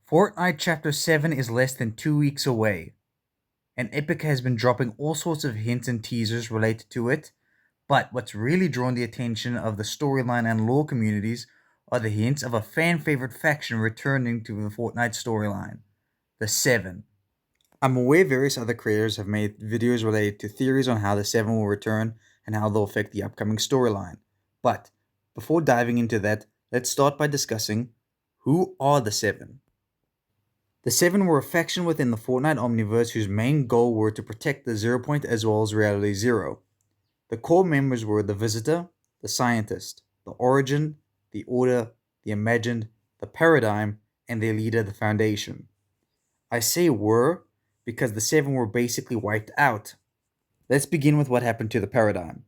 Fortnite Chapter 7 is less than 2 weeks away, and Epic has been dropping all sorts of hints and teasers related to it, but what's really drawn the attention of the storyline and lore communities are the hints of a fan favorite faction returning to the Fortnite storyline, the Seven. I'm aware various other creators have made videos related to theories on how the Seven will return and how they'll affect the upcoming storyline, but before diving into that, let's start by discussing who are the Seven. The Seven were a faction within the Fortnite Omniverse whose main goal were to protect the Zero Point as well as Reality Zero. The core members were the Visitor, the Scientist, the Origin, the Order, the Imagined, the Paradigm, and their leader, the Foundation. I say were because the Seven were basically wiped out. Let's begin with what happened to the Paradigm.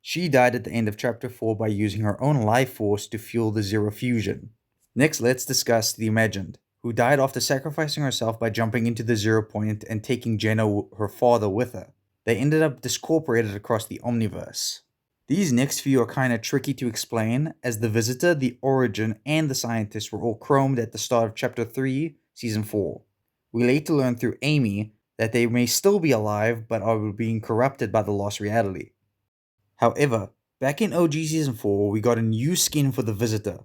She died at the end of Chapter 4 by using her own life force to fuel the Zero Fusion. Next, let's discuss the Imagined, who died after sacrificing herself by jumping into the Zero Point and taking Jenna, her father, with her. They ended up discorporated across the Omniverse. These next few are kinda tricky to explain, as the Visitor, the Origin, and the Scientist were all chromed at the start of Chapter 3, Season 4. We later learn through Amy that they may still be alive but are being corrupted by the lost reality. However, back in OG Season 4, we got a new skin for the Visitor.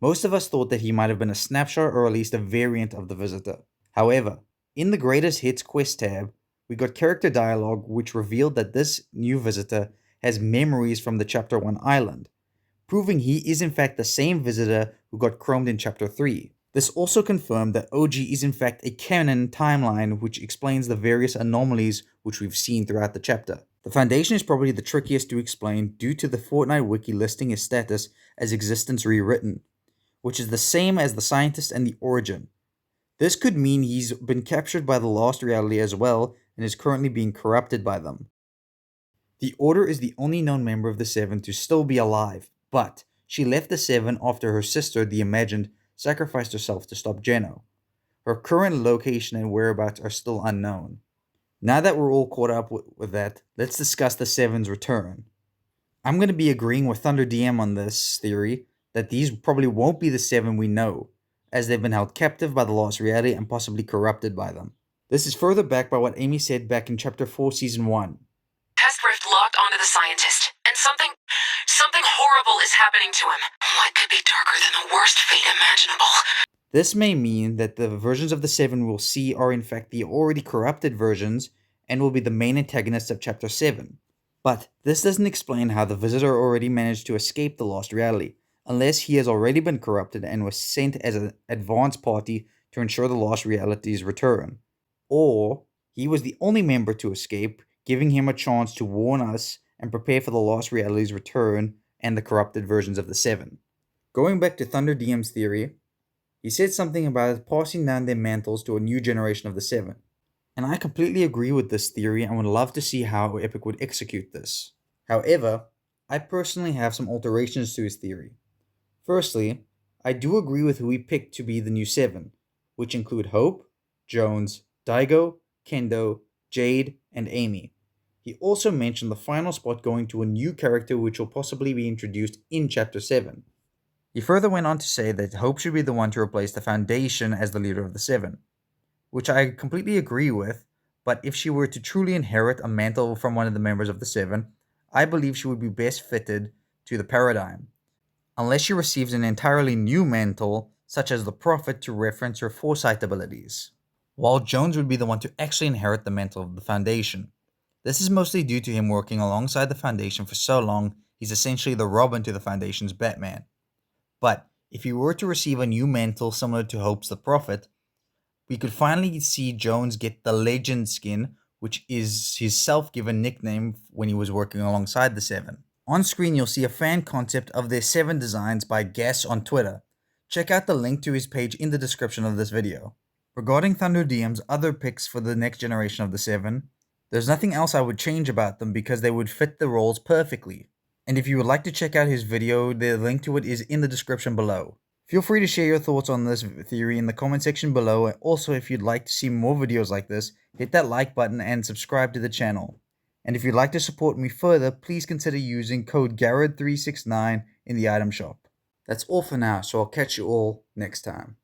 Most of us thought that he might have been a snapshot or at least a variant of the Visitor. However, in the Greatest Hits quest tab, we got character dialogue which revealed that this new Visitor has memories from the Chapter 1 island, proving he is in fact the same Visitor who got chromed in Chapter 3. This also confirmed that OG is in fact a canon timeline which explains the various anomalies which we've seen throughout the chapter. The Foundation is probably the trickiest to explain due to the Fortnite wiki listing his status as existence rewritten, which is the same as the Scientist and the Origin. This could mean he's been captured by the lost reality as well and is currently being corrupted by them. The Order is the only known member of the Seven to still be alive, but she left the Seven after her sister, the Imagined, sacrificed herself to stop Geno. Her current location and whereabouts are still unknown. Now that we're all caught up with that, let's discuss the Seven's return. I'm going to be agreeing with Thunder DM on this theory, that these probably won't be the Seven we know, as they've been held captive by the lost reality and possibly corrupted by them. This is further backed by what Amy said back in Chapter 4, Season 1. Test rift locked onto the Scientist, and something horrible is happening to him. What could be darker than the worst fate imaginable? This may mean that the versions of the Seven we'll see are in fact the already corrupted versions and will be the main antagonists of Chapter 7. But this doesn't explain how the Visitor already managed to escape the lost reality, unless he has already been corrupted and was sent as an advance party to ensure the lost reality's return. Or he was the only member to escape, giving him a chance to warn us and prepare for the lost reality's return and the corrupted versions of the Seven. Going back to Thunder DM's theory, he said something about passing down their mantles to a new generation of the Seven. And I completely agree with this theory and would love to see how Epic would execute this. However, I personally have some alterations to his theory. Firstly, I do agree with who he picked to be the new Seven, which include Hope, Jones, Daigo, Kendo, Jade, and Amy. He also mentioned the final spot going to a new character which will possibly be introduced in Chapter 7. He further went on to say that Hope should be the one to replace the Foundation as the leader of the Seven, which I completely agree with, but if she were to truly inherit a mantle from one of the members of the Seven, I believe she would be best fitted to the Paradigm, unless she receives an entirely new mantle, such as the Prophet, to reference her foresight abilities, while Jones would be the one to actually inherit the mantle of the Foundation. This is mostly due to him working alongside the Foundation for so long, he's essentially the Robin to the Foundation's Batman. But if he were to receive a new mantle similar to Hope's the Prophet, we could finally see Jones get the Legend skin, which is his self-given nickname when he was working alongside the Seven. On screen you'll see a fan concept of their Seven designs by Gas on Twitter. Check out the link to his page in the description of this video. Regarding Thunder DM's other picks for the next generation of the Seven, there's nothing else I would change about them because they would fit the roles perfectly. And if you would like to check out his video, the link to it is in the description below. Feel free to share your thoughts on this theory in the comment section below. Also, if you'd like to see more videos like this, hit that like button and subscribe to the channel. And if you'd like to support me further, please consider using code GARRED369 in the item shop. That's all for now, so I'll catch you all next time.